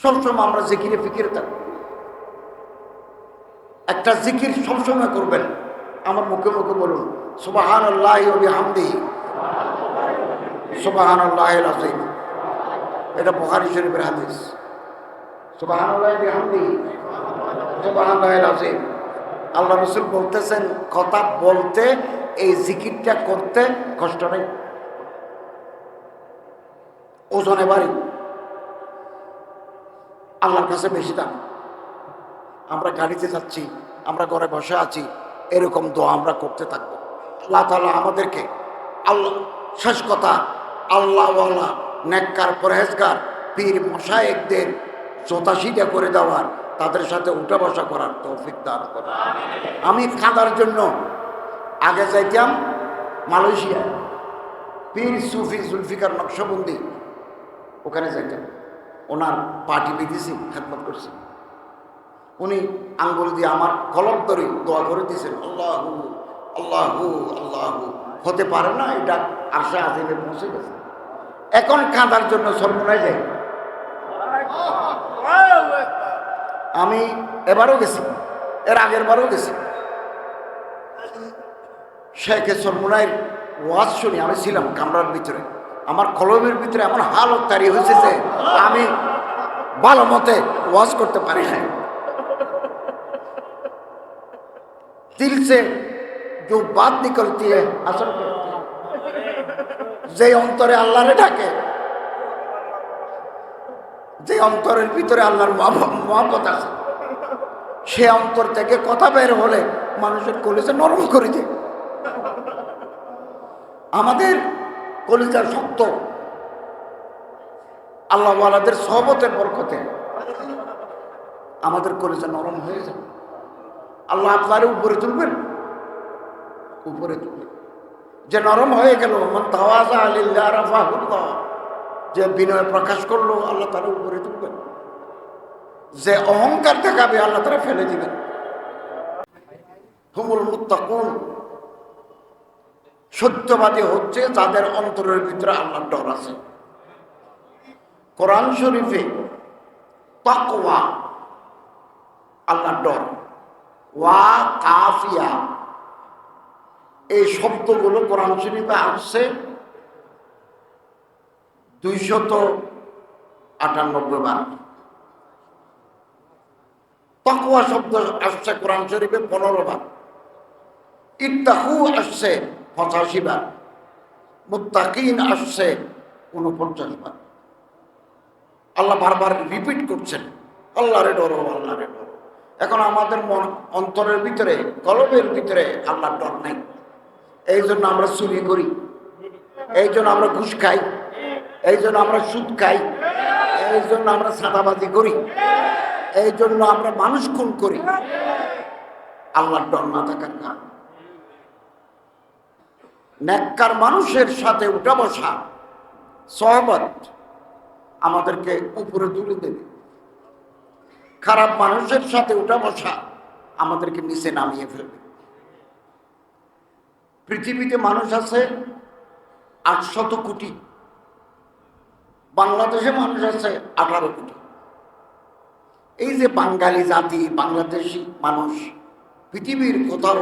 সবসময় আমরা জিকিরে ফিকিরে থাকবো। একটা জিকির সবসময় করবেন, আমার মুখে মুখে বলুন সুবহানাল্লাহি ওয়া বিহামদিহি সুবহানাল্লাহিল আযীম। এটা বুখারী শরীফের হাদিস। সুবহানাল্লাহি বিহামদিহি সুবহানাল্লাহিল আযীম। আল্লাহ রাসূল বলতেছেন, কথা বলতে এই জিকিরটা করতে কষ্ট নেই, ওজনে ভারী, আল্লাহর কাছে বেশি দাম। আমরা গাড়িতে যাচ্ছি, আমরা ঘরে বসে আছি, এরকম দোয়া আমরা করতে থাকবো। আল্লাহ তাআলা আমাদেরকে, আল্লাহ শেষ কথা, আল্লাহওয়ালা নেককার পরহেজগার পীর মশায়েখদের জোতাশিটা করে দেওয়ার, তাদের সাথে উঠা বসা করার তৌফিক দান করুন। আমি কাঁদার জন্য আগে যাইতাম মালয়েশিয়া, পীর সুফি জুলফিকার নকশবন্দি, ওখানে যাইতাম। ওনার পার্টি বিদেশি খেদমত করছি। উনি আঙ্গুল দিয়ে আমার কলম ধরে দোয়া করে দিয়েছেন, আল্লাহু আল্লাহু আল্লাহু। হতে পারে না এটা আশা আজিমে পৌঁছে গেছে। এখন কাঁদার জন্য সর্বনায় যাই। আমি এবারও গেছি, এর আগের বারও গেছি। শেখে সর্বনায় ওয়াজ শুনি, আমি ছিলাম কামরার ভিতরে, আমার কলমের ভিতরে এমন হালত তারি হয়েছে যে আমি ভালো মতে ওয়াজ করতে পারি না। दिल से जो बात निकलती है असर करती है। যে অন্তরে আল্লাহরে ডাকে, যে অন্তরের ভিতরে আল্লাহর মহব্বত আছে, সে অন্তর থেকে কথা বের হলে মানুষের কলিজা নরম করে দেয়। আমাদের কলিজা শক্ত, আল্লাহওয়ালাদের সহবতের বরকতে আমাদের কলিজা নরম হয়ে যায়। আল্লাহ আপনারে উপরে তুলবেন, উপরে তুলবেন। যে নরম হয়ে গেল, মান তাওয়াজা লিল্লাহি রাফাহুল্লাহ, যে বিনয় প্রকাশ করলো আল্লাহ তাআলা উপরে তুলবেন। যে অহংকার দেখাবে আল্লাহ তাআলা ফেলে দিবেন। হুমুল মুত্তাকুন, সত্যবাদী হচ্ছে যাদের অন্তরের ভিতরে আল্লাহর ডর আছে। কোরআন শরীফে তাকওয়া, আল্লাহর ডর, ওয়া কাফিয়া, এই শব্দগুলো কোরআন শরীফে আসছে 298 বার। তাকওয়া শব্দ আসছে কোরআন শরীফে 15 বার। ইত্তাকু আসছে 85 বার। মুত্তাকিন আসছে 49 বার। আল্লাহ বারবার রিপিট করছেন, আল্লাহরে ডরো, আল্লাহরে ডরো। এখন আমাদের মন অন্তরের ভিতরে, কলবের ভিতরে আল্লাহর ডর নাই। এই জন্য আমরা চুরি করি, এই জন্য আমরা ঘুষ খাই, এই জন্য আমরা সুদ খাই, এই জন্য আমরা সাদাবাজি করি, এই জন্য আমরা মানুষ খুন করি, আল্লাহর ডর না থাকার কারণে। নেককার মানুষের সাথে উঠা বসা, সহবত আমাদেরকে উপরে তুলে দেবে। খারাপ মানুষের সাথে উঠা বসা আমাদেরকে নিচে নামিয়ে ফেলবে। পৃথিবীতে মানুষ আছে 800 কোটি, বাংলাদেশে মানুষ আছে 18 কোটি। এই যে বাঙালি জাতি, বাংলাদেশি মানুষ, পৃথিবীর কোথাও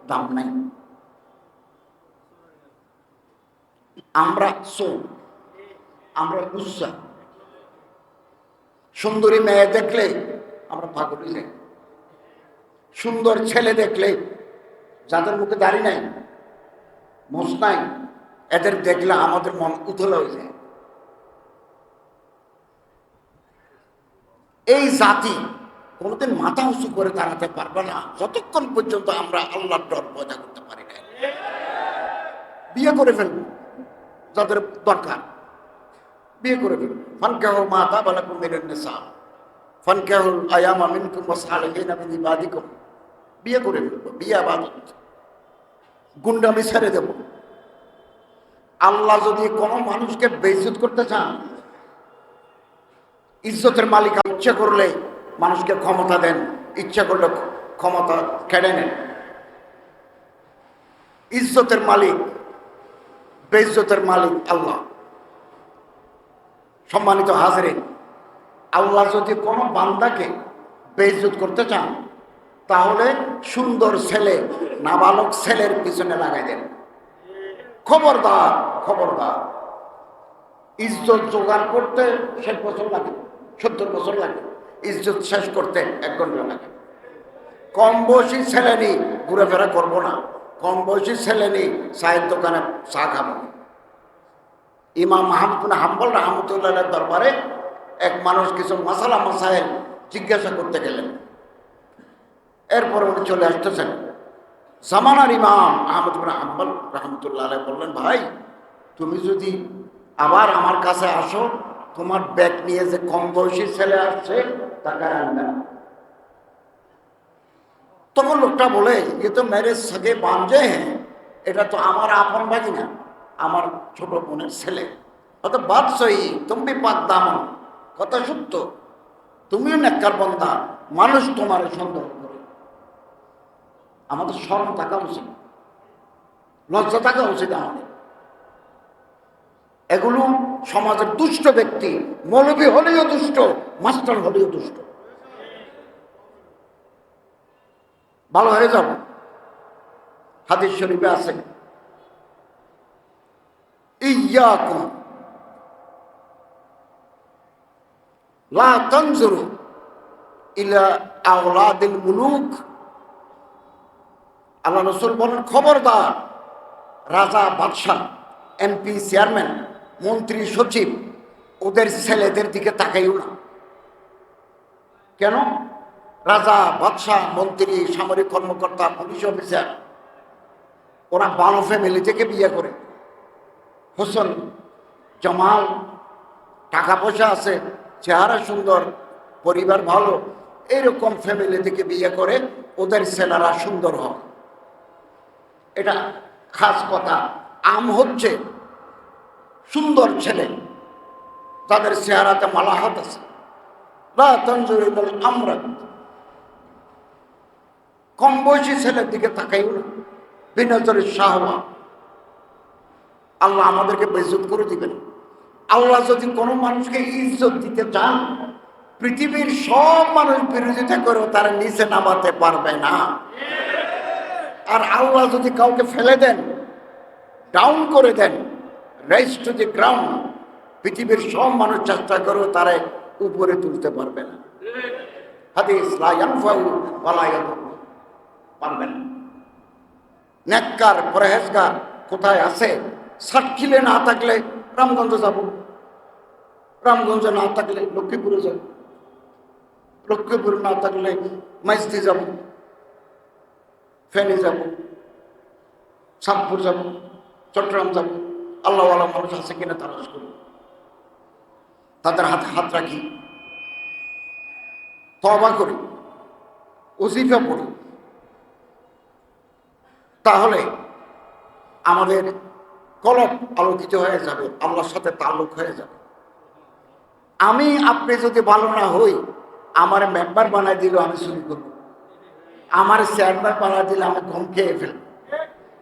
দাম নাই। আমরা আমরা উৎসাহ, সুন্দরী মেয়ে দেখলে আমরা পাগল হয়ে যাই। সুন্দর ছেলে দেখলে, যাদের মুখে দাড়ি নাই, মোষ নাই, এদের দেখলে আমাদের মন উথল হয়ে যায়। এই জাতি কোনোদিন মাথা উঁচু করে দাঁড়াতে পারবে না যতক্ষণ পর্যন্ত আমরা আল্লাহর ডর পয়দা করতে পারি না। বিয়ে করে ফেলবো, যাদের দরকার বিয়ে করে ফেলবো। ফানকাহু মা তাবা লাকুম মিনান নিসা ফানকাহুল আয়ামা মিনকুম ওয়াসসালিহিনা মিন ইবাদিকুম। বিয়ে করে ফেলবো, বিয়ে ইবাদত, গুন্ডামি ছেড়ে দেব। আল্লাহ যদি কোনো মানুষকে বেইজ্জত করতে চান, ইজ্জতের মালিক ইচ্ছা করলে মানুষকে ক্ষমতা দেন, ইচ্ছা করলে ক্ষমতা কেড়ে নেন। ইজ্জতের মালিক, বেইজ্জতের মালিক আল্লাহ। সম্মানিত হাজরিন, আল্লাহ যদি কোনো বান্দাকে বেইজ্জত করতে চান তাহলে সুন্দর ছেলে নাবালক ছেলের পিছনে লাগাই দেন। খবরদার, খবরদার। ইজ্জত জোগাড় করতে 60 বছর লাগে, 70 বছর লাগে। ইজ্জত শেষ করতে 1 ঘন্টা লাগে। কম বয়সী ছেলে নিয়ে ঘুরেফেরা করবো না, কম বয়সী ছেলে নিয়ে চায়ের দোকানে চা খাবো। ইমাম আহমদ বিন হাম্বল রাহমাতুল্লাহ দরবারে এক মানুষ কিছু মাসালা মাসাইল জিজ্ঞাসা করতে গেলেন। এরপরে উনি চলে আসতেছেন। জামানার ইমাম আহমদ বিন হাম্বল রাহমাতুল্লাহ বললেন, ভাই তুমি যদি আবার আমার কাছে আসো, তোমার ব্যাগ নিয়ে যে কম বয়সী ছেলে আসছে তাকে আনবে না। তখন লোকটা বলে, ये तो मेरे सगे भांजे हैं, এটা তো আমার আপন ভাই না, আমার ছোট বোনের ছেলে। অত বাদ সই, তুমি পাক দামন, কথা সত্য, তুমিও নেককার বান্দা, মানুষ তোমার সন্দেহ করে। আমাদের শরম থাকা উচিত, লজ্জা থাকা উচিত আমাদের। এগুলো সমাজের দুষ্ট ব্যক্তি, মৌলবী হলেও দুষ্ট, মাস্টার হলেও দুষ্ট। ভালো হয়ে যাব। হাদিস শরীফে আছে, ইয়াকুম লা তানজুরু ইলা আওলাদিল মুলুক। আল্লাহ রাসূল বলেন, খবরদার, রাজা, বাদশাহ, এমপি, চেয়ারম্যান, মন্ত্রী, সচিব, ওদের ছেলেদের দিকে তাকাইও না। কেন? রাজা, বাদশাহ, মন্ত্রী, সামরিক কর্মকর্তা, পুলিশ অফিসার, ওরা ভালো ফ্যামিলি থেকে বিয়ে করে। হোসেন, জামাল, টাকা পয়সা আছে, চেহারা সুন্দর, পরিবার ভালো, এইরকম ফ্যামিলি থেকে বিয়ে করে ওদের ছেলেরা সুন্দর হয়। এটা খাস কথা। আম হচ্ছে সুন্দর ছেলে, তাদের চেহারাতে মালাহাত আছে। লা তানজুরু আমরা কম বয়সী ছেলের দিকে তাকাইও না, বিনজরের শাহওয়া। আল্লাহ আমাদেরকে বেইজ্জত করে দিবেন। আল্লাহ যদি কোনো মানুষকে ইজ্জত দিতে চান, পৃথিবীর সব মানুষ বিরোধিতা করেও তারা নিচে নামাতে পারবে না। আর আল্লাহ যদি কাউকে ফেলে দেন, ডাউন করে দেন, রাইজ টু দি গ্রাউন্ড, পৃথিবীর সব মানুষ চেষ্টা করেও তারা উপরে তুলতে পারবে না। হাদিস, লা ইয়ানফাউ ওয়ালা ইয়াদুর, পারবে না। নেককার, পরহেজগার কোথায় আছে? সাতক্ষীরে না থাকলে রামগঞ্জ যাব, রামগঞ্জে না থাকলে লক্ষ্মীপুরে যাব, লক্ষ্মীপুর না থাকলে মাইজদি যাব, ফেনী যাব, চাঁদপুর যাব, চট্টগ্রাম যাব। আল্লাহওয়ালা মানুষ আছে কিনা তালাশ করি, তাদের হাতে হাত রাখি, তওবা করি, ওজিফা পড়ি, তাহলে আমাদের কলব আলোকিত হয়ে যাবে, আল্লাহর সাথে তাল্লুক হয়ে যাবে। আমি আপনি যদি ভালো না হই, আমার মেম্বার বানাই দিল আমি চুরি করব, আমার চেয়ারম্যান বানাই দিলে আমি গম খেয়ে ফেলব,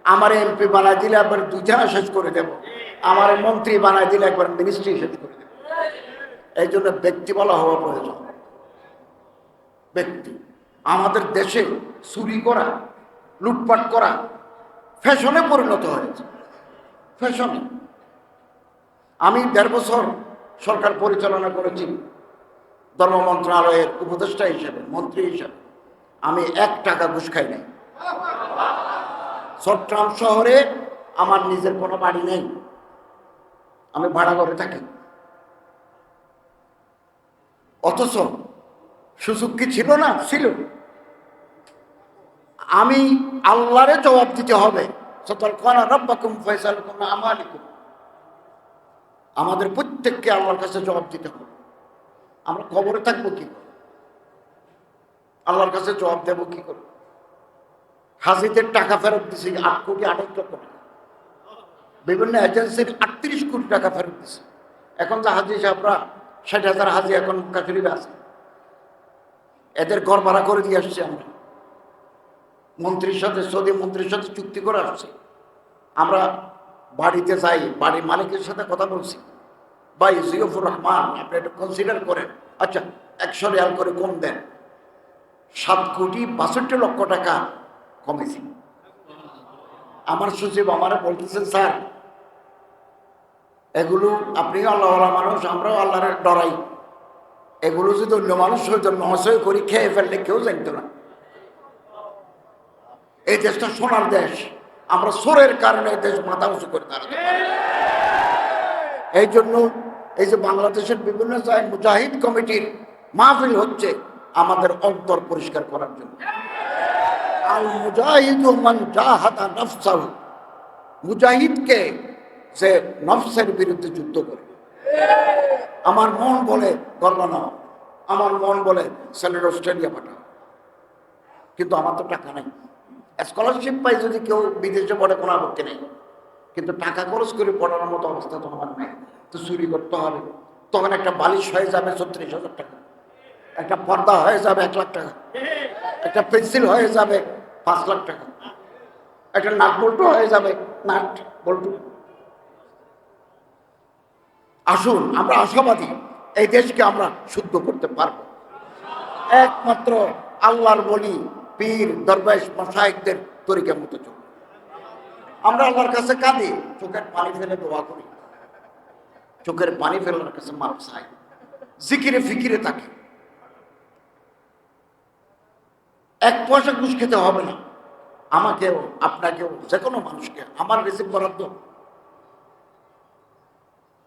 আমার এমপি বানাই দিলে একবার 2টা শেষ করে দেব, আমার মন্ত্রী বানাই দিলে একবার মিনিস্ট্রি শেষ করে দেব। এই জন্য ব্যক্তি বলা হওয়া প্রয়োজন। ব্যক্তি, আমাদের দেশে চুরি করা, লুটপাট করা ফ্যাশনে পরিণত হয়েছে, ফ্যাশনে। আমি 1.5 বছর সরকার পরিচালনা করেছি ধর্ম মন্ত্রণালয়ের উপদেষ্টা হিসেবে, মন্ত্রী হিসেবে। আমি 1 টাকা ঘুষ খাই নাই। চট্টগ্রাম শহরে আমার নিজের কোনো বাড়ি নেই, আমি ভাড়া ঘরে থাকি। অথচ সুযোগ কি ছিল না? ছিল। আমি আল্লাহরে জবাব দিতে হবে। আমাদের প্রত্যেককে আল্লাহর কাছে জবাব দিতে হবে। আমরা কবরে থাকবো কি করে? আল্লাহর কাছে জবাব দেব কি করে? হাজিদের টাকা ফেরত দিছি 8 কোটি 28 লক্ষ টাকা, বিভিন্ন এজেন্সির 38 কোটি টাকা ফেরত দিছে। এখন যে হাজি সাহেবরা 60,000 হাজি এখন কাছুরিবে আছে, এদের ঘর ভাড়া করে দিয়ে আসছি আমরা। মন্ত্রীর সাথে, সৌদি মন্ত্রীর সাথে চুক্তি করে আসছি। আমরা বাড়িতে যাই, বাড়ির মালিকের সাথে কথা বলছি, ভাই জিয়ফুর রহমান, আপনি একটু কনসিডার করেন, আচ্ছা 100 রিয়াল করে কম দেন, 7,62,00,000 টাকা কমেছে। আমার সচিব আমারে বলতেছেন, স্যার এগুলো আপনিও আল্লাহওয়ালা মানুষ, আমরাও আল্লাহরে ডরাই, এগুলো যদি অন্য মানুষ হয়তো নশয় করি খেয়ে ফেললে কেউ জানত না। এই দেশটা সোনার দেশ, আমরা সোরের কারণে এই দেশ মাথা উঁচু করে দাঁড়াতে পারি। এই জন্য এই যে বাংলাদেশের বিভিন্ন জায়গায় মুজাহিদ কমিটির মাহফিল হচ্ছে আমাদের অন্তর পরিষ্কার করার জন্য। আল মুজাহিদু মান জাহাদা নাফসাহু, মুজাহিদকে যে নফসের বিরুদ্ধে যুদ্ধ করে। আমার মন বলে গর্ব নাও, আমার মন বলে ছেলের অস্ট্রেলিয়া পাঠাও, কিন্তু আমার তো টাকা নাই। স্কলারশিপ পাই যদি কেউ বিদেশে পড়ে কোনো আপত্তি নেই, কিন্তু টাকা খরচ করে পড়ানোর মতো অবস্থা তো আমার নেই। তো চুরি করতে হবে, তখন একটা বালিশ হয়ে যাবে 36,000 টাকা, একটা পর্দা হয়ে যাবে 1 লাখ টাকা, একটা পেন্সিল হয়ে যাবে 5 লাখ টাকা, একটা নাট বল্টু হয়ে যাবে, নাট বল্টু। আসুন আমরা আশাবাদী, এই দেশকে আমরা শুদ্ধ করতে পারবো একমাত্র আল্লাহর বলি পীর দরবেশ মাশায়েখদের তরিকা মতো চলবে। আমরা আল্লাহর কাছে কাঁদি, চোখের পানি ফেলে দোয়া করি, চোখের পানি ফেলার কাছে মাপ চাই, জিকিরে ফিকিরে থাকি। 1 পয়সা ঘুষ খেতে হবে না আমাকেও, আপনাকেও, যে কোনো মানুষকে। আমার রিজিক বরাদ্দ।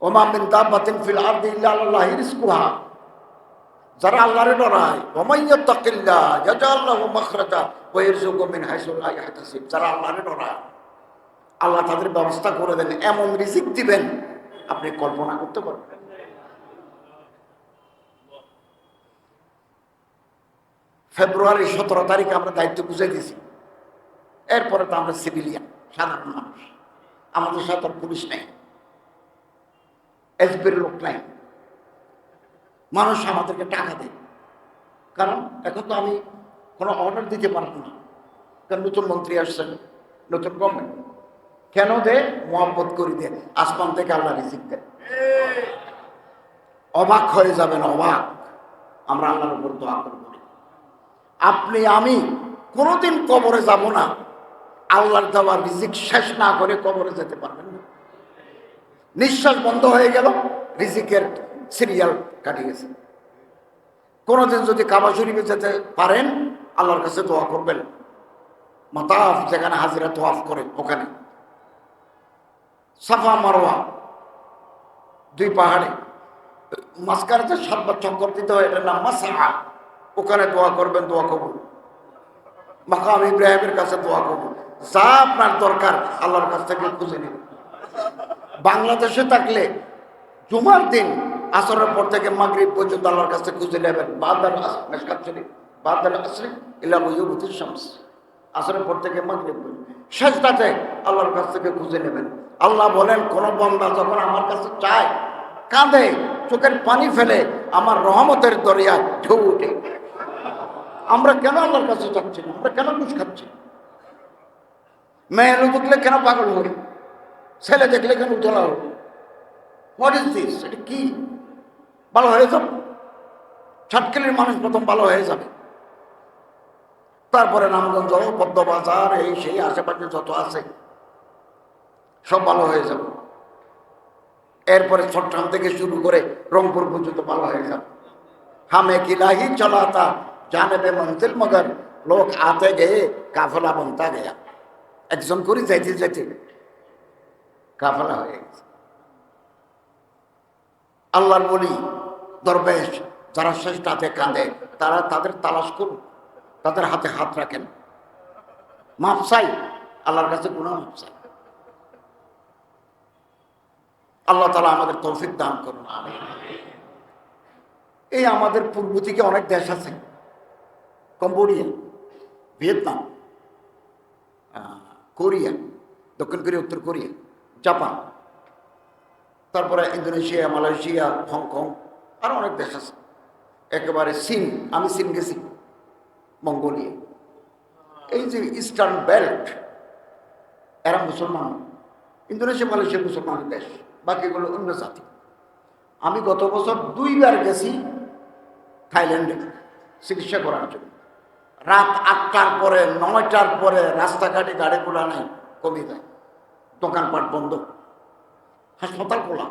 ওমা মিন দাব্বাতিন ফিল আরদি ইল্লা আলাল্লাহি রিজকুহা, যারা আল্লাহরে ডরায়, ওমাইয়াত্তাকিল্লাহ ইয়াজআল লাহু মাখরাজা ওয়া ইয়ারযুকহু মিন হাইসু লা ইয়াহতাসিব, যারা আল্লাহরে ডরায় আল্লাহ তাদের ব্যবস্থা করে দেন, এমন রিজিক দিবেন আপনি কল্পনা করতে পারবেন। ফেব্রুয়ারি 17 তারিখে আমরা দায়িত্ব বুঝে দিয়েছি। এরপরে তো আমরা সিভিলিয়ান সাধারণ মানুষ, আমাদের সাথে পুলিশ নাই, এসবির লোক নাই। মানুষ আমাদেরকে টাকা দেয়, কারণ এখন তো আমি কোনো অর্ডার দিতে পারবো না, কারণ নতুন মন্ত্রী আসছেন, নতুন গভর্নমেন্ট। কেন দে? মোহাম্মত করি দে, আসমান থেকে আল্লাহ রিজিক দেন। অবাক হয়ে যাবেন, অবাক। আমরা আল্লাহর উপর দোয়া করব, আপনি আমি কোনোদিন কবরে যাব না আল্লাহর দেওয়া রিজিক শেষ না করে কবরে যেতে পারবেন না। নিঃশ্বাস বন্ধ হয়ে গেল, রিজিকের সিরিয়াল কাটিয়ে গেছে। কোনোদিন যদি কাবা শরীফে যেতে পারেন আল্লাহর কাছে দোয়া করবেন, মাতাফ যেখানে হাজিরা তোয়াফ করে ওখানে, সাফা মারওয়া 2 পাহাড়ে মাঝখানে যে 7 বার চক্কর দিতে হয়, এটার নাম মাসআ, ওখানে দোয়া করবেন, দোয়া কবুল। মাকাম ইব্রাহিমের কাছে দোয়া কবুল। যা আপনার দরকার আল্লাহর কাছ থেকে খুঁজে নিন। বাংলাদেশে থাকলে জুমার দিন আসরের পর থেকে মাগরিব পর্যন্ত আল্লাহর কাছে খুঁজে নেবেন। বাদাল মেশকাত শরীফ, বাদাল আসরি ইলা গুয়ুবুতিশ শামস, আসরের পর থেকে মাগরিব সেজদাতে আল্লাহর কাছ থেকে খুঁজে নেবেন। আল্লাহ বলেন, কোন বান্দা যখন আমার কাছে চায়, কাঁদে, চোখের পানি ফেলে, আমার রহমতের দরিয়া ঢেউ উঠে। আমরা কেন আল্লাহর কাছে যাচ্ছি না? আমরা কেন ঘুষ খাচ্ছি? মেয়ে দেখলে কেন পাগল হই? ছেলে দেখলে কেন উতলা হই? What is this? এটা কি? ভালো হয়ে যাবে, ছাটকেলের মানুষ প্রথম ভালো হয়ে যাবে, তারপরে নামগঞ্জ, পদ্মবাজার, এই সেই আশেপাশে যত আছে সব ভালো হয়ে যাবে। এরপরে চট্টগ্রাম থেকে শুরু করে রংপুর পর্যন্ত ভালো হয়ে যাবে। হামে কিলাহি চলাতা জানেবে মঞ্জিল, মগর লোক আতে গিয়ে কাফেলা বনতা গেয়া। একজন করে যাইতে যাইতে কাফেলা হয়ে গেছে। আল্লাহর বলি দরবেশ যারা শেষটাতে কাঁদে, তারা তাদের তালাশ করুন, তাদের হাতে হাত রাখেন, মাপ চাই আল্লাহর কাছে, গুনাহ মাপ চাই। আল্লাহ তাআলা আমাদের তৌফিক দান করুন, আমিন। এই আমাদের পূর্ব দিকে অনেক দেশ আছে, কম্বোডিয়া, ভিয়েতনাম, কোরিয়া, দক্ষিণ কোরিয়া, উত্তর কোরিয়া, জাপান, তারপরে ইন্দোনেশিয়া, মালয়েশিয়া, হংকং, আরো অনেক দেশ আছে। একেবারে চীন, আমি চীন গেছি, মঙ্গোলিয়া, এই যে ইস্টার্ন বেল্ট, এরা মুসলমান। ইন্দোনেশিয়া, মালয়েশিয়া মুসলমানের দেশ, বাকিগুলো অন্য জাতি। আমি গত বছর 2 বার গেছি থাইল্যান্ডে চিকিৎসা করার জন্য। রাত 8টার পরে 9টার পরে রাস্তাঘাটে গাড়িগুলো নাই, কমে যায়, দোকানপাট বন্ধ, হাসপাতাল খোলা,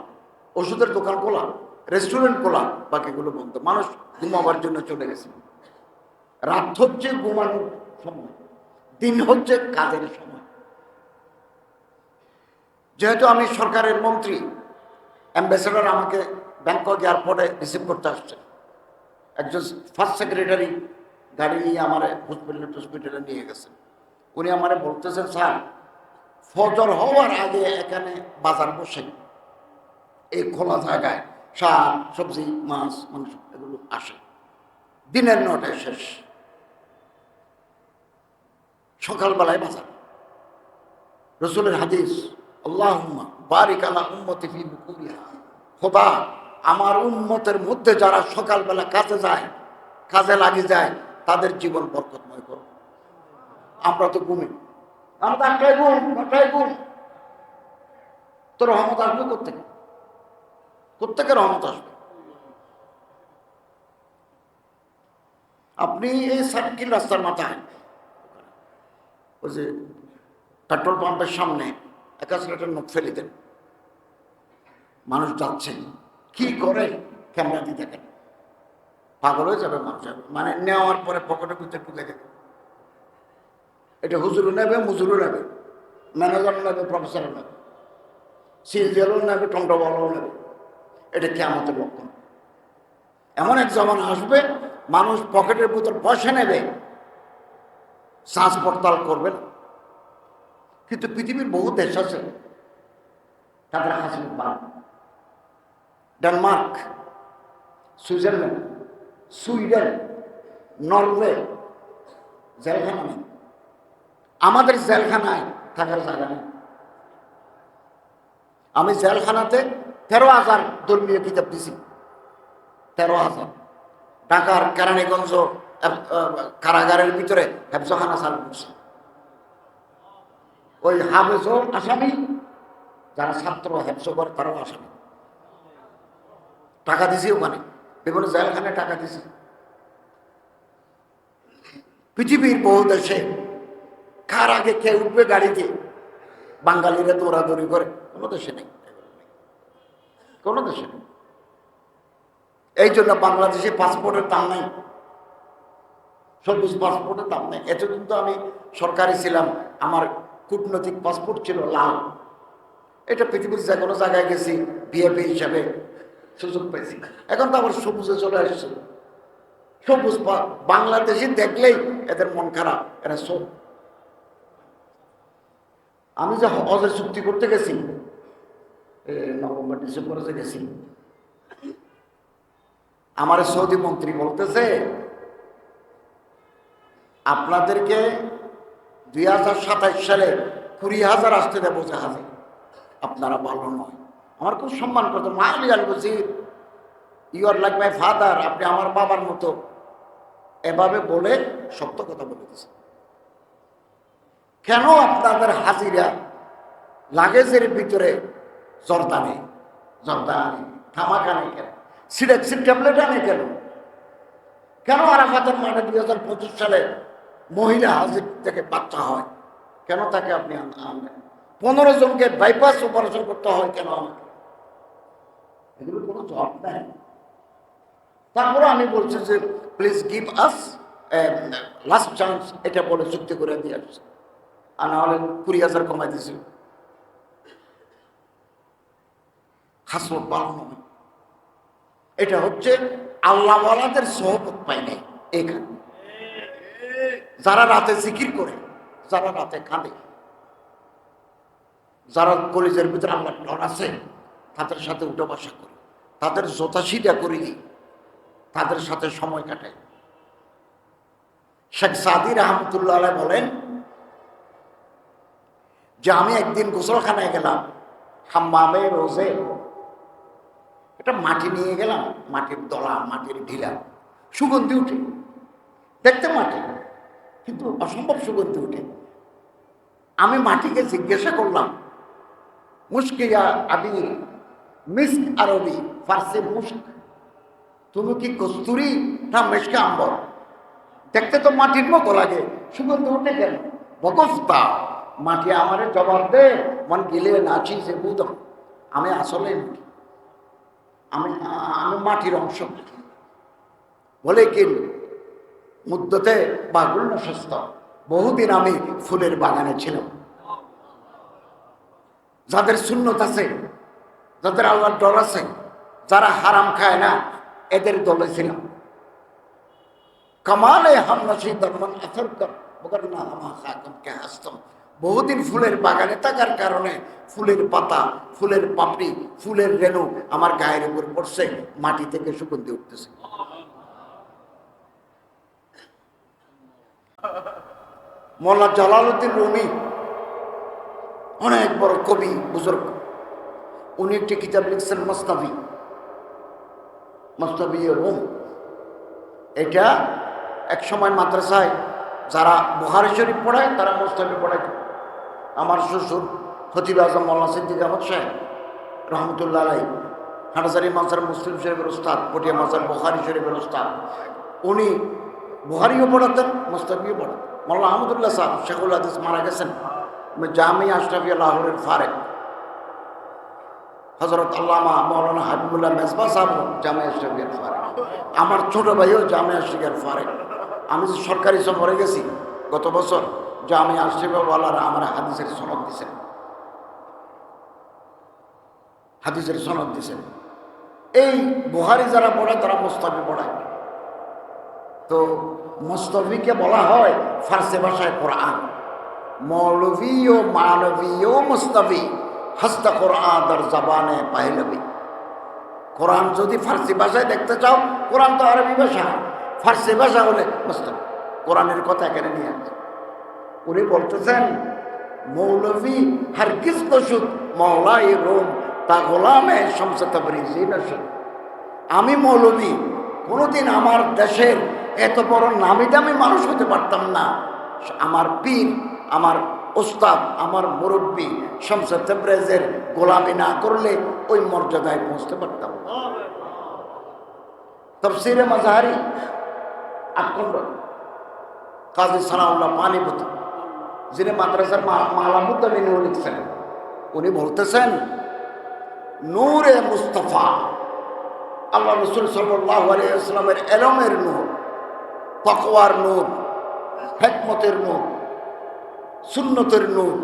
ওষুধের দোকান খোলা, রেস্টুরেন্ট খোলা, বাকিগুলো বন্ধ। মানুষ ঘুমাবার জন্য চলে গেছে। রাত হচ্ছে ঘুমানোর সময়, দিন হচ্ছে কাজের সময়। যেহেতু আমি সরকারের মন্ত্রী, অ্যাম্বাসেডর আমাকে ব্যাংকক এয়ারপোর্টে রিসিভ করতে আসছে। একজন ফার্স্ট সেক্রেটারি গাড়ি নিয়ে আমার হসপিটালে নিয়ে গেছেন। উনি আমারে বলতেছেন, স্যার ফজর হওয়ার আগে এখানে বাজার বসে, এই খোলা জায়গায় শাক সবজি মাছ মাংস এগুলো আসে, দিনের 9টায় শেষ, সকালবেলায় বাজার। রসুলের হাদিস, আল্লাহুম্মা বারিক আলা উম্মতি ফি বুকুরিহা, খোদা আমার উম্মতের মধ্যে যারা সকালবেলা কাজে যায়, কাজে লাগে যায়, তাদের জীবন বরকতময় করো। আমরা তো ঘুমি, আমরা তো একটাই ঘুম। তো রহমত আসবে কোত্থেকে রহমত আসবে? আপনি এই সার্কিল রাস্তার মাথায়, ওই যে পেট্রোল পাম্পের সামনে 81 লিটার নোট ফেলে দেন, মানুষ যাচ্ছেন, কি করে ক্যামেরা দিয়ে দেখেন, পাগল হয়ে যাবে মানুষ। মানে নেওয়ার পরে পকেটের ভিতরে ঢুকে দেবে। এটা হুজুরও নেবে, মুজুরও নেবে, ম্যানেজারও নেবে, প্রফেসরও নেবে, সিএলও নেবে, টমটমওয়ালাও নেবে। এটা কিয়ামতের লক্ষণ। এমন এক জমানা আসবে, মানুষ পকেটের ভিতর পয়সা নেবে, শ্বাস পড়তাল করবে না। কিন্তু পৃথিবীর বহু দেশ আছে, তাদের হাসিল বাড়, ডেনমার্ক, সুইজারল্যান্ড, সুইডেন, নরওয়ে, জেলখানা নেই। আমাদের জেলখানায় থাকার জায়গা নেই। আমি জেলখানাতে 13,000 ধর্মীয় কিতাব দিছি, 13,000। ঢাকার কেরানীগঞ্জ কারাগারের ভিতরে হেফজখানা চালু করছে। ওই হাফেজও আসামি, যারা ছাত্র হেফজ করে তারাও আসামি। টাকা দিছি ওখানে, বিভিন্ন জেলখানায় টাকা দিছি। পৃথিবীর বহু দেশে কার আগে কে উঠবে গাড়িতে, বাঙালিরা দৌড়াদৌড়ি করে, কোনো দেশে নেই, কোনো দেশে নেই। এই জন্য বাংলাদেশে পাসপোর্টের দাম নাই, সবুজ পাসপোর্টের দাম নেই। এতদিন তো আমি সরকারি ছিলাম, আমার কূটনৈতিক পাসপোর্ট ছিল লাল। এটা পৃথিবীর যে কোনো জায়গায় গেছি ভিআইপি হিসাবে সুযোগ পেয়েছি। এখন তো আবার সবুজে চলে আসছে। সবুজ বাংলাদেশি দেখলেই এদের মন খারাপ, এরা সব। আমি যে হজের চুক্তি করতে গেছি, নভেম্বর ডিসেম্বরে যে গেছি, আমার সৌদি মন্ত্রী বলতেছে, আপনাদেরকে 2027 সালে 20,000 আসতে দেবো জাহাজে, আপনারা ভালো নয়। আমার খুব সম্মান করতো, মায়ালি আল বজির, you are like my father, আপনি আমার বাবার মতো, এভাবে বলে সত্য কথা বলে দিয়েছে। কেন আপনাদের হাজিরা লাগেজের ভিতরে জর্দা নেই, থামাকা নেই কেন, সিডাক্সিন ট্যাবলেট আনে কেন? কেন আরাফাতের মাঠে 2025 সালে মহিলা হাজির থেকে বাচ্চা হয়, কেন তাকে আপনি আনবেন? 15 জনকে বাইপাস অপারেশন করতে হয় কেন আমাকে? এগুলো কোনো জবাব নেই। তারপরে আমি বলছি যে please give us last chance, এটা বলে চুক্তি করে দিয়ে আসছে। আর না হলে 20,000 কমাই দিয়েছিল। হাসপাত ভালো নয়। এটা হচ্ছে আল্লাহওয়ালাদের সহবত পাই নাই এখানে, যারা রাতে জিকির করে, যারা রাতে কাঁদে, যারা কলেজের ভিতরে আল্লাহ ডর আছে, তাদের সাথে উঠে বসা করি, তাদের জোতাশিটা করি, তাদের সাথে সময় কাটাই। শেখ সাদি রহমতুল্লাহ আলাইহি বলেন যে আমি একদিন গোসলখানায় গেলাম, হাম্মামে রোজে, এটা মাটি নিয়ে গেলাম, মাটির দলা, মাটির ঢিলা, সুগন্ধি উঠে, দেখতে মাটি কিন্তু অসম্ভব সুগন্ধি উঠে। আমি মাটিকে জিজ্ঞাসা করলাম, মুস্কিয়া আবি, মিস্ক আরবি, ফার্সি মুস্ক, তুমি কি কস্তুরি না মেশকে আম্বর? দেখতে তো মাটির মতো লাগে, সুগন্ধ উঠে কেন? বকফতা, মাটি আমারে জবাব দে, মন গিলে নাচি সে বুদম, আমি আসলে আমি আমি মাটির অংশ। বলে কি মুদ্দতে বাগুল সুস্থ, বহুদিন আমি ফুলের বাগানে ছিলাম। যাদের সুন্নত আছে, যাদের আল্লাহর ডর আছে, যারা হারাম খায় না, এদের দলে ছিলাম। কামালে হামনাসি দরমান আথর কর মগর না হামা খাকম কে হাসতম। বহুদিন ফুলের বাগানে থাকার কারণে ফুলের পাতা, ফুলের পাপড়ি, ফুলের রেণু আমার গায়ের উপর পড়ছে, মাটি থেকে সুগন্ধি উঠতেছে। মোল্লা জালালউদ্দিন রুমি অনেক বড় কবি বুজুর্গ, উনি একটি কিতাব লিখছেন মসনাবি, মসনাবি রুম। এটা এক সময় মাদ্রাসায় যারা বুখারী শরীফ পড়ায় তারা মসনাবি পড়ায়। আমার শ্বশুর খতিব আজম মোল্লা সিদ্দিক আহমদ সাহেব রহমতুল্লাহ আলাইহি, হাটাজারি মাজার মুসলিম শরীফের উস্তাদ, পটিয়া মাজার বুখারী শরীফের উস্তাদ। উনি বুখারীও পড়াতেন, মসনাবিও পড়াতেন। মোল্লা আহমদুল্লাহ সাহেব শেখুল হাদিস মারা গেছেন জামিয়া আশরাফিয়া লাহোরের ফারেক। হযরত আল্লামা মাওলানা হাবিবুল্লাহ মেজবা সাহেব জামিয়া আশরাফিয়ার ফারেক। আমার ছোট ভাইও জামিয়া আশরাফিয়ার ফারেক। আমি যে সরকারি সফরে গেছি গত বছর, জামিয়া আশরাফিয়াওয়ালারা আমার হাদিসের সনদ দিয়েছেন, হাদিসের সনদ দিয়েছেন। এই বুখারী যারা পড়ে তারা মুস্তাফি পড়ায়। তো মুস্তাফিকে বলা হয় ফার্সি ভাষায় কোরআন। মৌলভী ও মানবী ও মুস্তাফি হস্ত কোরআন দর জবানে পাহলবি। কোরআন যদি ফার্সি ভাষায় দেখতে চাও, কোরআন তো আরবি ভাষা, ফার্সি ভাষা হলে মুস্তাফি। কোরআনের কথা এখানে নিয়ে আসছে। উনি বলতেছেন মৌলভী হারগিজ নশুদ মৌলাই রোম তা গোলামে শামসে তাবরিজি নশুদ। আমি মৌলভী, কোনোদিন আমার দেশের এত বড় নামি দামি মানুষ হতে পারতাম না। আমার পীর, আমার ওস্তাদ, আমার মুরব্বী শামসে তাবরিজের গোলামি না করলে ওই মর্যাদায় পৌঁছতে পারতাম না। তাফসীরে মাজাহারি 8 খণ্ড, কাজী সানাউল্লাহ পানিপতি, যিনি মাদ্রাসার মালামুদ্দিনও লিখছেন, উনি বলতেছেন নূরে মুস্তাফা, আল্লাহ রাসূল সাল্লাল্লাহু আলাইহি ওয়াসাল্লামের এলমের নূর, তাকওয়ার নূর, হিকমতের নূর, সুন্নতের নূর।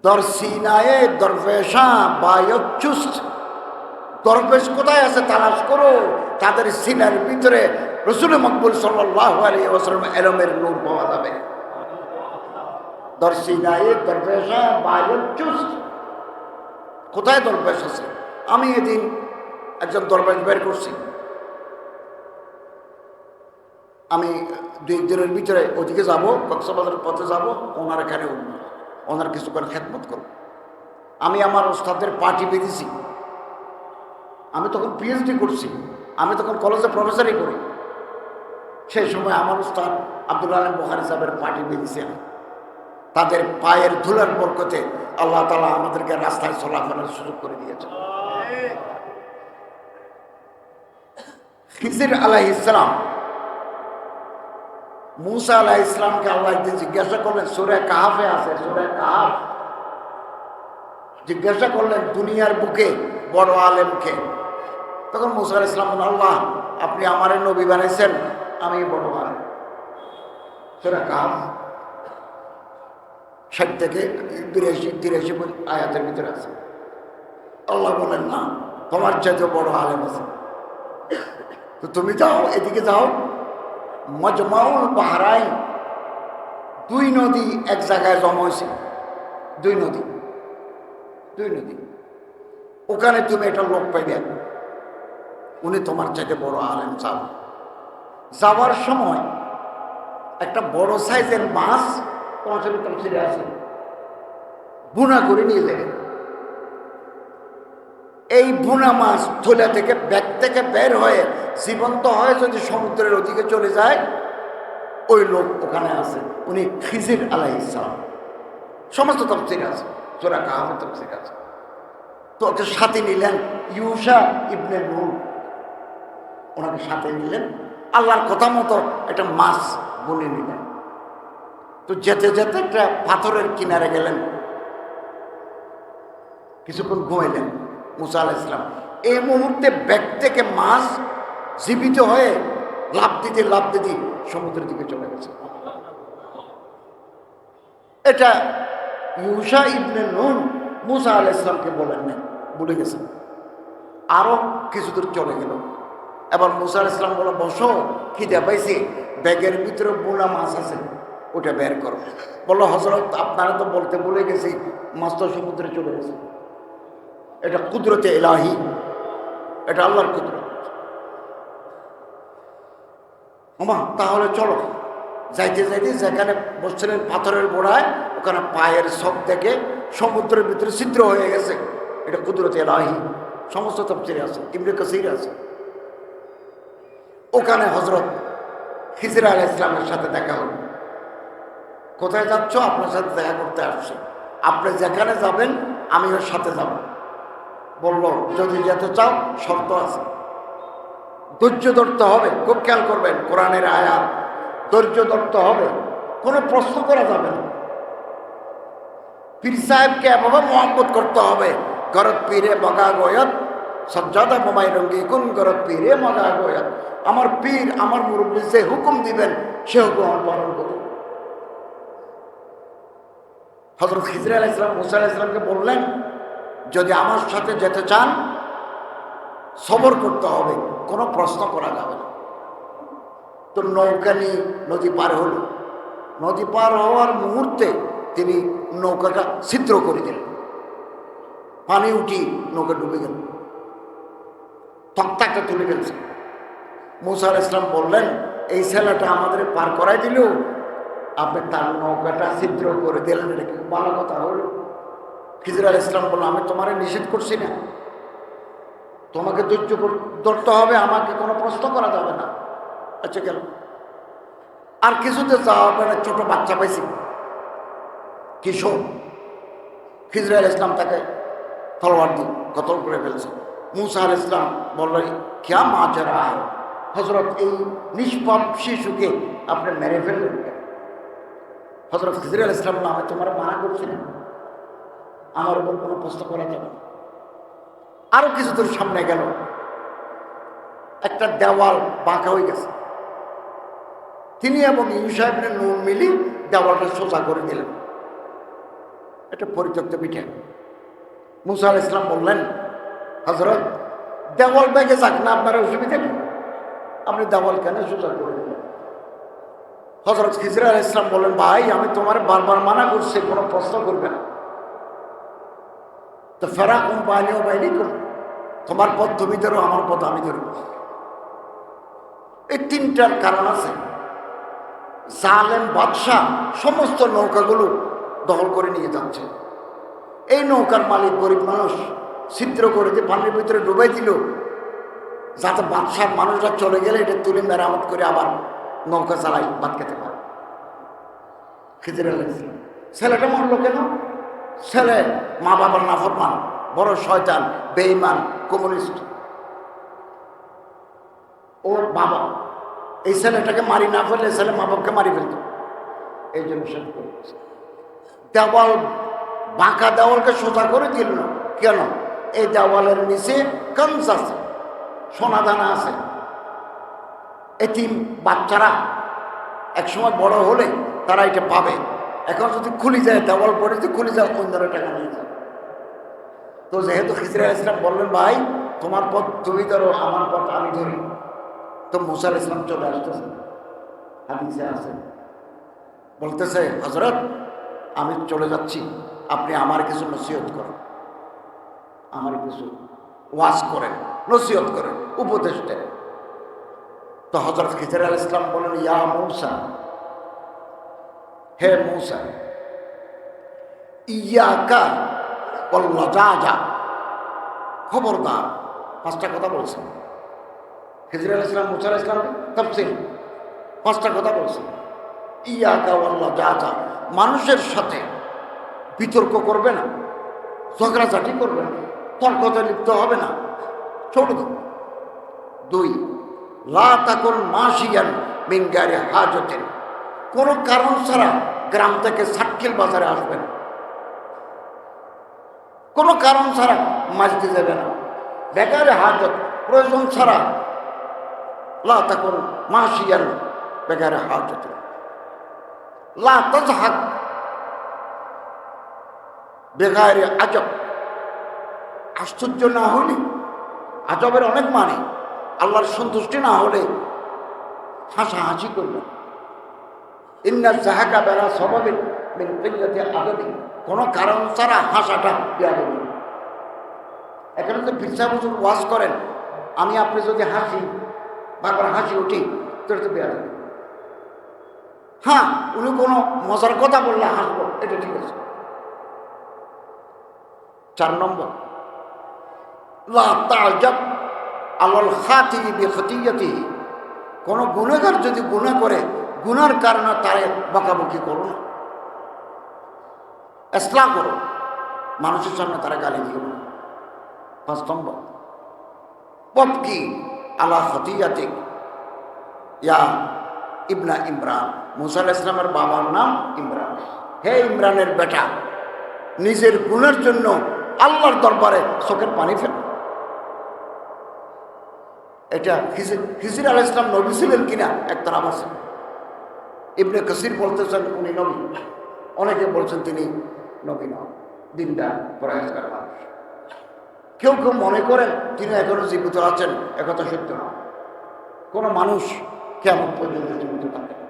দরসিনায়ে দরবেশা বায়ত চুস্ত, দরবেশ কোথায় আছে তালাশ করো, তাদের সিনার ভিতরে রাসূল মকবুল সাল্লাল্লাহু আলাইহি ওয়াসাল্লাম এলমের নূর পাওয়া যাবে। দরসিনায়ে দরবেশা বায়ত চুস্ত, কোথায় দরবেশ আছে? আমি এদিন একজন দরবেশ বের করছি, আমি 2 দিনের ভিতরে ওদিকে যাবো, কক্সবাজারের পথে যাবো, ওনার এখানে উঠবো, ওনার কিছুক্ষণ খেদমত করবো। আমি আমার ওস্তাদের পার্টি পেয়েছি, আমি তখন পিএইচডি করছি, আমি তখন কলেজে প্রফেসরই করি। সেই সময় আমার ওস্তাদ আব্দুল আলম বুখারী সাহেবের পার্টি পেয়েছি আমি। তাদের পায়ের ধুলার বরকতে আল্লাহ তাআলা আমাদেরকে রাস্তায় চলাফেরার সুযোগ করে দিয়েছেন। খিজির আলাইহিস সালাম, মুসা আলাইহিস সালামকে আল্লাহ একদিন জিজ্ঞাসা করলেন, সূরা কাহাফে আছে, সূরা কাহাফ, জিজ্ঞাসা করলেন দুনিয়ার বুকে বড় আলেমকে। তখন মুসা আলাইহিস সালাম বললেন, আল্লাহ আপনি আমারে নবী বানাইছেন, আমি বড় আলেম। সূরা কাহাফ 60 থেকে 83 আয়াতের ভিতরে আছে। আল্লাহ বলেন না, তোমার চাইতে বড় আলেম আছে, তো তুমি যাও, এদিকে যাও। মজমাউল বাহরাইন, 2 নদী এক জায়গায় জমা হয়েছে, 2 নদী, ওখানে তুমি একটা লোক পাইবে, উনি তোমার চাইতে বড় আলেম। যাও। যাওয়ার সময় একটা বড় সাইজের মাছ তোমার ছেড়ে আছে, বুনা করে নিয়ে যাবে। এই বুনা মাছ থলে থেকে ব্যাগ থেকে বের হয়ে জীবন্ত হয়ে যদি সমুদ্রের ওদিকে চলে যায়, ওই লোক ওখানে আছে, উনি খিজির আলাইহিস সালাম। সমস্ত তাফসীর আছে, সূরা কাহাফের তাফসীর আছে। তো ওকে সাথে নিলেন ইউসা ইবনে নুন, ওনাকে সাথে নিলেন, আল্লাহর কথা মতো একটা মাছ বলে নিলেন। তো যেতে যেতে একটা পাথরের কিনারে গেলেন, কিছুক্ষণ ঘুমাইলেন মুসা আলাইহিস সালাম। এই মুহূর্তে ব্যাগ থেকে মাছ জীবিত হয়ে লাফ দিতে সমুদ্রের দিকে চলে গেছে। এটা ইউসা ইবনে নুন মুসা আলাইহিস সালামকে বলেন না, বলে গেছেন। আরো কিছু দূর চলে গেল, এবার মুসা আলাইহিস সালাম বলে, বসো, খিদে পাইছি, ব্যাগের ভিতরে বোনা মাছ আছে, ওটা বের করো। বললো, হযরত আপনারা তো বলতে ভুলে গেছি, মাছ তো সমুদ্রে চলে গেছে। এটা কুদরতে ইলাহি, এটা আল্লাহর কুদরত। ওমা, তাহলে চলো। যাইতে যেখানে বসছিলেন পাথরের গোড়ায়, ওখানে পায়ের সব থেকে সমুদ্রের ভিতরে ছিদ্র হয়ে গেছে। এটা কুদরতে ইলাহি, সমস্ত তাফসীরে আছে, ইবনে কাসীরে আছে। ওখানে হযরত খিজির আলাইহিস সালামের সাথে দেখা হলো। কোথায় যাচ্ছ? আপনার সাথে দেখা করতে আসছি। আপনি যেখানে যাবেন আমি ওর সাথে যাব। বলল, যদি যেতে চাও শর্ত আছে, ধৈর্য ধরতে হবে। খুব খেয়াল করবেন, কোরআনের আয়াত, ধৈর্য ধরতে হবে, কোনো প্রশ্ন করা যাবে না। পীর সাহেবকে এভাবে মহব্বত করতে হবে, গরত পীরে মগা গয়ত সজ্জাদা বোমাই রঙ্গি কোন গরত পীরে মগা গয়ত। আমার পীর, আমার মুরব্বী যে হুকুম দিবেন সে হুকুম আমার পালন করুন। হযরত খিজির আলাইহিস সালাম মুসা আলাইহিস সালামকে বললেন, যদি আমার সাথে যেতে চান সবর করতে হবে, কোনো প্রশ্ন করা যাবে না। তো নৌকা নিয়ে নদী পার হলো। নদী পার হওয়ার মুহূর্তে তিনি নৌকাটা ছিদ্র করে দিলেন, পানি উঠি নৌকা ডুবে গেল, তক্তাটা তুলে ফেলছে। মুসা আলাইহিস সালাম বললেন, এই ছেলেটা আমাদের পার করাই দিল, আপনি তার নৌকাটা ছিদ্র করে দিলেন, এটা কি ভালো কথা হলো? খিজির আলাইহিস সালাম বলল, আমি তোমারে নিষেধ করছি না, তোমাকে ধৈর্য ধরতে হবে, আমাকে কোনো প্রশ্ন করা যাবে না। আচ্ছা গেল। আর কিছুতে যাওয়া হবে না, ছোট বাচ্চা পাইছি, কিশোর। খিজির আলাইহিস সালাম তাকে তলোয়ার দিয়ে কতল করে ফেলছে। মুসা আলাইহিস সালাম বললেন, ক্যা মাজারা হয় হযরত, এই নিষ্পাপ শিশুকে আপনি মেরে ফেললেন। হযরত খিজির আলাইহিস সালাম, আমি তোমার মানা করছি না, আমার উপর কোনো প্রশ্ন করা যাবে না। আরো কিছু দূর সামনে গেল, একটা দেওয়াল বাঁকা হয়ে গেছে। তিনি এবং ইউসা ইবনে নুন মিলি দেওয়ালটা সোজা করে দিলেন। এটা পরিত্যক্ত পিঠে। মুসা আলাইহিস সালাম বললেন, হযরত দেওয়াল ভেঙে যাক না, আপনার অসুবিধা নেই, আপনি দেওয়াল কেন সোজা করে দিলেন? হযরত খিজির আলাইহিস সালাম বললেন, ভাই আমি তোমার বারবার মানা করছি, কোনো প্রশ্ন করবে না। তো ফারাকুম বাইনি ওয়া বাইনিকুম, তোমার পথ তুমি ধরো, আমার পথ আমি ধরব। এই তিনটার কারণ আছে। জালেম বাদশাহ সমস্ত নৌকাগুলো দখল করে নিয়ে যাচ্ছে। এই নৌকার মালিক গরিব মানুষ ছিদ্র করে দিয়ে পানির ভিতরে ডুবাই দিল, যাতে বাদশার মানুষরা চলে গেলে এটা তুলে মেরামত করে আবার নৌকা চালাই ভাত খেতে পারে। খিজির আলাইহিস সালাম, ছেলেটা মরলো কেন? ছেলে মা বাবার নাফরমান, বড় শয়তান, বেঈমান, কমিউনিস্ট। ওর বাবা এই ছেলেটাকে মারি না ফেললে ছেলে মা বাবাকে মারি ফেলত, এই জন্য শেষ করেছে। দেওয়াল বাঁকা দেওয়ালকে সোজা করে দিল না কেন? এই দেওয়ালের নিচে কনস আছে, সোনা দানা আছে। এতিম বাচ্চারা একসময় বড় হলে তারা এটা পাবে। এখন যদি খুলি যায়, দেওয়াল পড়ে যদি খুলি যায়, অন্যরা টাকা নিয়ে যায়। তো যেহেতু খিজির আলাইহিস সালাম বললেন, ভাই তোমার পথ তুমি ধরো, আমার পথ আমি ধরি। তো মুসা আলাইহিস সালাম চলে আসতেছে, হাদিসে আছে, বলতেছে, হযরত আমি চলে যাচ্ছি, আপনি আমার কিছু নসিহত করেন, আমার কিছু ওয়াজ করেন, নসিহত করেন, উপদেশ দেন। তো হযরত খিজির আলাইহিস সালাম বলেন, ইয়া মূসা, হে মূসা, ইয়াকা ওয়াল লাজাজা, খবরদার। পাঁচটা কথা বলছেন খিজির আলাইহিস সালাম মূসা আলাইহিস সালামকে, তাফসীর পাঁচটা কথা বলছেন। ইয়াকা ওয়াল লাজাজা, মানুষের সাথে বিতর্ক করবে না, ঝগড়াঝাটি করবে না, তর্কতে লিপ্ত হবে না, ছোট তো। 2, লা তাকুন মাশিয়ান মিন গায়রি হাজতিন, কোনো কারণ ছাড়া গ্রাম থেকে সাতখিল বাজারে আসবে না, কোনো কারণ ছাড়া মাসতে যাবে না, বেকারে হাজত, প্রয়োজন ছাড়া। লা তাকুন মাশিয়ান বেকারে হাজত, লা তাজহাক বেগারে আজব, আশ্চর্য না হলে, আজবের অনেক মানে, আল্লাহর সন্তুষ্টি না হলে হাসাহাসি করবে। ইন্না জাহাকা বেড়া স্বভাবের আদবি, কোনো কারণ ছাড়া হাসাটা বেয়াদবি। এখানে তো পিসা হুজুর ওয়াজ করেন, আমি আপনি যদি হাসি বারবার হাসি উঠি তোর তো বেয়াদবি। হ্যাঁ, উনি কোনো মজার কথা বললে হাসবো, এটা ঠিক আছে। 4 নম্বর, লা তা'জাব আলাল খাতি বিখতিয়াতিহি, কোন গুনাহগার যদি গুনাহ করে গুনার কারণে তারে বকাবকি করো না, ইসলাহ করো, মানুষের সামনে তারা গালি দিও না। 5 নম্বর, ওয়াবকি আলা খতিয়াতিক ইয়া ইবনা ইমরান, মুসা আলাইহিস সালামের বাবার নাম ইমরান, হে ইমরানের বেটা, নিজের গুনার জন্য আল্লাহর দরবারে চোখের পানি ফেল। এটা খিজির আলাইহিস সালাম নবী ছিলেন কিনা একতরফ আছে। ইবনে কাসির বলতেছেন উনি নবী, অনেকে বলছেন তিনি নবী নন, দিনদার পরহেজগার মানুষ। কেউ কেউ মনে করেন তিনি এখনো জীবিত আছেন, একথা সত্য না। কোনো মানুষ কেমন পর্যন্ত জীবিত থাকেন,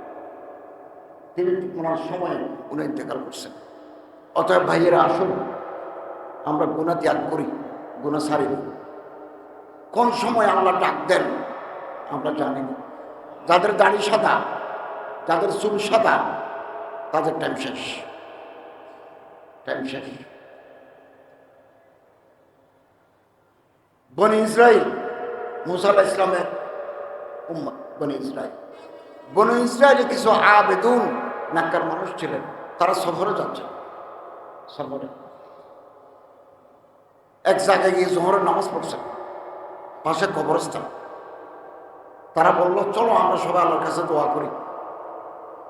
তিনি ওনার সময়ে উনি ইন্তেকাল করছেন। অতএব ভাইয়েরা, আসুন আমরা গুনাহ ত্যাগ করি, গুনাহ ছাড়ি। কোন সময় আল্লাহ ডাক দেন আমরা জানি না। যাদের দাড়ি সাদা, যাদের চুল সাদা, তাদের টাইম শেষ, টাইম শেষ। বনি ইসরাইল, মুসা আলাইহিস সালামের উম্মত বনি ইসরাইল, বনি ইসরাইলে কিছু আবেদুন নাক্কার মানুষ ছিলেন, তারা সফরে যাচ্ছে। সফরে এক জায়গায় গিয়ে জোহরের নামাজ পড়ছেন, পাশে কবরস্থান। তারা বলল, চলো আমরা সবাই আল্লাহর কাছে দোয়া করি,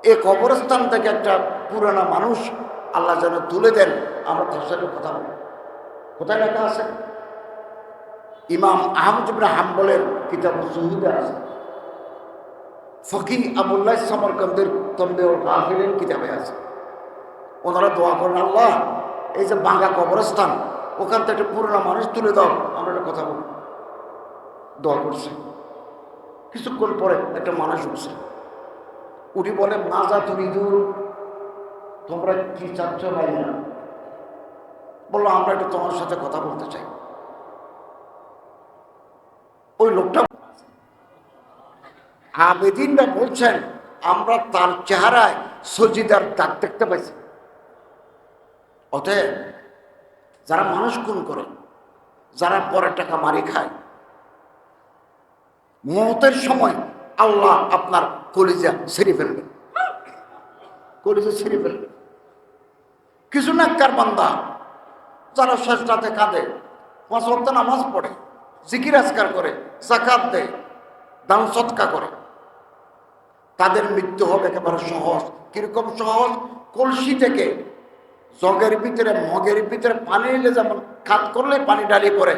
এই কবরস্থান থেকে একটা পুরানা মানুষ আল্লাহ যেন তুলে দেন, আমরা তার সাথে কথা বলি। কোথায় লেখা আছে? ইমাম আহমদ ইবনে হাম্বলের কিতাব জুহুদে আছে, ফকিহ আবুল্লাহ সমরকন্দের তনবীহুল গাফিলিন কিতাবে আছে। ওনারা দোয়া করেন, আল্লাহ এই যে ভাঙা কবরস্থান, ওখান থেকে একটা পুরোনো মানুষ তুলে দাও, আমরা একটা কথা বলি। দোয়া করছে। কিছুক্ষণ পরে একটা মানুষ উঠছে, উঠি বলে, মাজা তুমি দূর, তোমরা কি চাচ্ছ ভাই না? বললো, আমরা একটু তোমার সাথে কথা বলতে চাই। ওই লোকটা আবেদিনরা বলছেন, আমরা তার চেহারায় সজিদার দাগ দেখতে পাইছি। অতএব যারা মানুষ খুন করে, যারা পরের টাকা মারি খায়, মওতের সময় আল্লাহ আপনার কলিজা ছিঁড়ে ফেলবেন, কলিজা ছিঁড়ে ফেলবেন। কিছু নাক্কার বান্দা যারা শেষ রাতে কাঁদে, 5 ওয়াক্ত নামাজ পড়ে, জিকির আজকার করে, যাকাত দেয়, দান সদকা করে, তাদের মৃত্যু হবে একেবারে সহজ। কিরকম সহজ? কলসি থেকে জগের ভিতরে, মগের ভিতরে পানি এলে যেমন খাত করলে পানি ডালি পড়ে,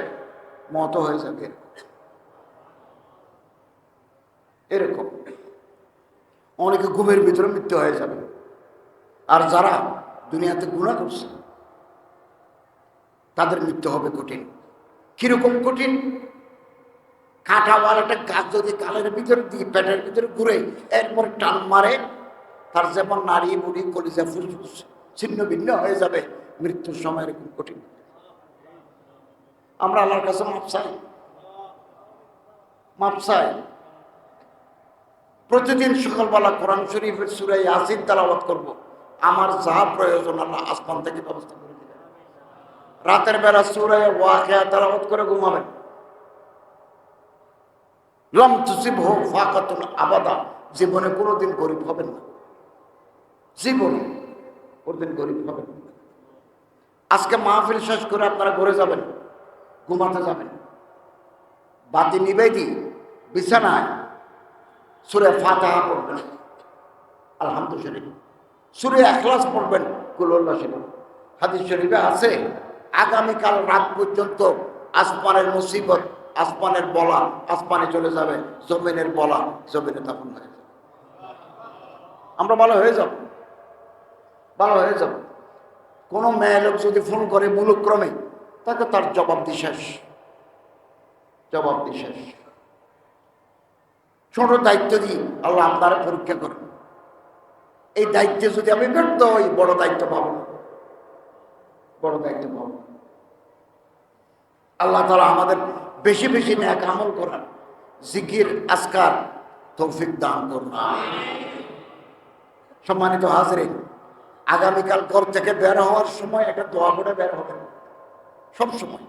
মত হয়ে যাবে এরকম। অনেকে ঘুমের ভিতরে মৃত্যু হয়ে যাবে। আর যারা দুনিয়াতে গুনাহ করছে, তাদের মৃত্যু হবে কঠিন। কিরকম কঠিন? কাঁটাওয়ালা একটা গাছ যদি গালের ভিতরে দিয়ে পেটের ভিতরে ঘুরে এরপর টান মারে, তার যেমন নারী বুড়ি কলিজা ফুসফুস ছিন্ন ভিন্ন হয়ে যাবে। মৃত্যুর সময় এরকম কঠিন। আমরা আল্লাহর কাছে মাপ চাই, মাপ চাই। প্রতিদিন সকালবেলা কোরআন শরীফের সূরা ইয়াসিন তেলাওয়াত করব। আমার যা প্রয়োজন আল্লাহ আসমান থেকে ব্যবস্থা করে দিবেন। রাতের বেলা সূরা ওয়াকিয়া তেলাওয়াত করে ঘুমাবেন। লাম তুসিবহু ফাকাতুন আবাদা, জীবনে কোনোদিন গরিব হবেন না, জীবনে কোনোদিন গরিব হবেন না। আজকে মাহফিল শেষ করে আপনারা ঘরে যাবেন, ঘুমাতে যাবেন, বাতি নিবে দি বিছানায় সূরা ফাতিহা পড়বেন, আলহামদুলিল্লাহ, সূরা ইখলাস পড়বেন, কুল হুয়াল্লাহু শরীফ। হাদিস শরীফে আছে আগামীকাল রাত পর্যন্ত আসমানের মুসিবত, আসমানের বলা আসমানে চলে যাবে, জমিনের বলা জমিনে দাফন হয়ে যাবে। আমরা ভালো হয়ে যাব, ভালো হয়ে যাব। কোনো মেয়ে লোক যদি ফোন করে মূলক্রমে, তাকে তার জবাব দি শেষ, জবাব দি শেষ। ছোট দায়িত্ব দিয়ে আল্লাহ আপনারা পরীক্ষা করেন। এই দায়িত্বে যদি আমি ব্যর্থ হই, বড় দায়িত্ব পাবো না, বড় দায়িত্ব পাবো না। আল্লাহ তাআলা আমাদের বেশি বেশি নেক আমল করার, জিকির আজকার তৌফিক দান করুন। সম্মানিত হাজরিন, আগামীকাল ঘর থেকে বের হওয়ার সময় একটা দোয়া পড়ে বের হবেন। সব সময়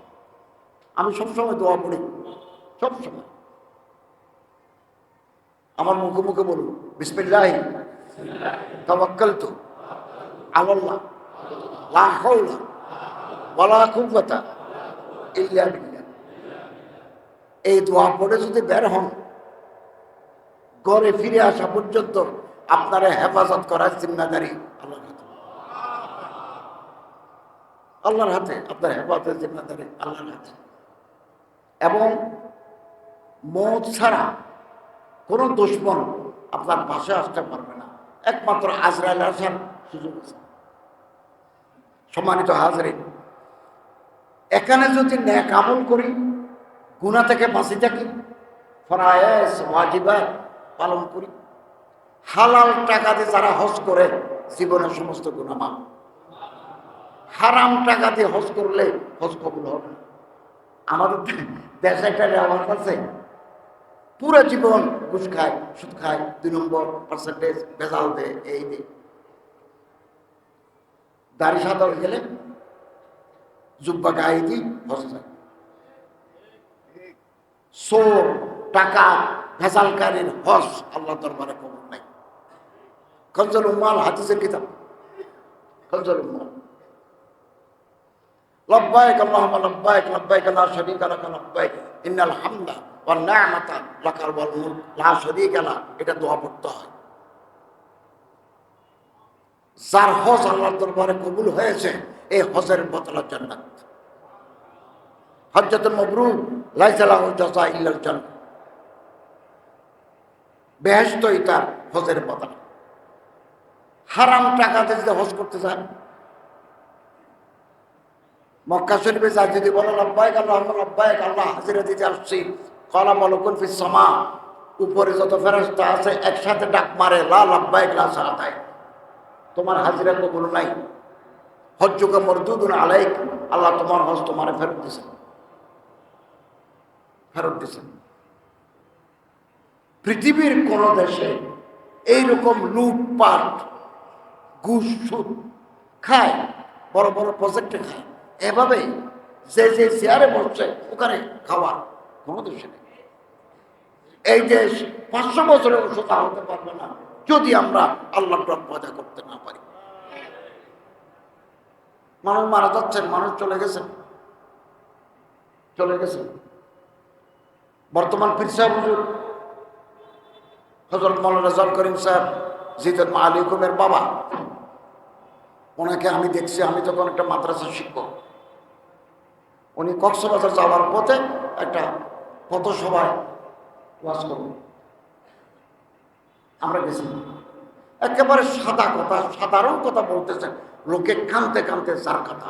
আমি সবসময় দোয়া পড়ি, সব সময় আমার মুখে মুখে বলুন, বিসমিল্লাহি তাওয়াক্কালতু আলাল্লাহ লা হাওলা ওয়ালা কুওয়াতা ইল্লা বিল্লাহ। এই দোয়া পড়ে যদি বের হন, ঘরে ফিরে আসা পর্যন্ত আপনারা হেফাজত করার জিম্মাদারি আল্লাহর হাতে, আল্লাহর হাতে। আপনার হেফাজতের জিম্মাদারি আল্লাহর হাতে। এবং মওত ছাড়া কোনো দুশমন আপনার পাশে আসতে পারবে না, একমাত্র আজরাইল আসার সুযোগ আছে। সম্মানিত হাজরিন, এখানে যদি নেক আমল করি, গুনাহ থেকে বাঁচি থাকি, ফরায়েজ ওয়াজিবাত পালন করি, হালাল টাকা দিয়ে যারা হজ করে জীবনের সমস্ত গুনাহ মাফ। হারাম টাকা দিয়ে হজ করলে হজ কবুল হবে না। আমাদের দেশে একটা রেওয়াজ আছে, পুরো জীবন ঘুষ খায়, সুদ খায়, 2 নম্বর পার্সেন্টেজ ভেজাল দেয়, এই দেয়। দাড়ি সাদা হয়ে গেলে জুব্বা গায়ে দিই হজ যায়। চোর, টাকা, ভেজালকারীর হজ আল্লাহ দরবারে কবুল নাই। কনজুল উম্মাল হাদিসের কিতাব, কনজুল উম্মাল। লব্বাইক আল্লাহুম্মা লব্বাইক, লব্বাইক লা শারীকা লাক লব্বাইক, ইন্নাল হামদা ওয়ান নি'মাতা লাকাল ওয়াল মুলক লা শারীকা লাক। এটা দোয়া পড়তে হয়। যার হজ আল্লাহর দরবারে কবুল হয়েছে, এই হজের বদলা জান্নাত। হজ্জাতুল মাবরুর লাইসা লাহু জাযা ইল্লাল জান্নাহ। বেহেশতই তার হজের বদলা। হারাম টাকাতে যদি হজ করতে চান, মক্কা শরীফে যা যদি বলে লব্বাইক আল্লাহুম্মা লব্বাইক, আল্লাহ হাজিরা দিতে আসছি, ক্বালা মালাকুন ফিস সামা, উপরে যত ফেরেশতা আছে একসাথে ডাক মারে, লা লব্বাইক লা সাআতাইক, তোমার হাজিরা কবুল নাই, হজ্জুকা মরদুদুন আলাইক, আল্লাহ তোমার হজ তোমারে ফেরত দিয়েছেন, ফেরত দিয়েছেন। পৃথিবীর কোন দেশে এইরকম লুটপাট, ঘুষ সুদ খায়, বড় বড় প্রজেক্টে খায়, এভাবে যে যে চেয়ারে বসছে ওখানে খাওয়ার কোনো দেশে নেই। এই দেশ 500 বছরেও সোজা হতে পারবে না যদি আমরা আল্লাহর রব পয়দা করতে না পারি। মানুষ মারা যাচ্ছেন, মানুষ চলে গেছেন, চলে গেছেন। বর্তমান পীর সাহেব হুজুর হযরত মাওলানা রেজাউল করিম সাহেব জিদুল মাআলি হুকুমের বাবা, ওনাকে আমি দেখছি, আমি তখন একটা মাদ্রাসার শিক্ষক। উনি কক্সবাজার যাওয়ার পথে একটা পথসভায় ওয়াজ করবেন, আমরা গেছি। একেবারে সাদা কথা, সাধারণ কথা বলতেছেন, লোকে কানতে কানতে যার কথা।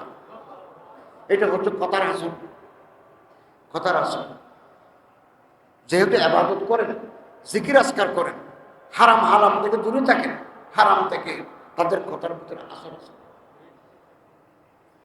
এটা হচ্ছে কথার আসন, কথার আসন। যেহেতু ইবাদত করেন, জিকির আজকার করেন, হারাম হারাম থেকে দূরে থাকেন, হারাম থেকে তাদের কথার ভিতরে আসন আছে।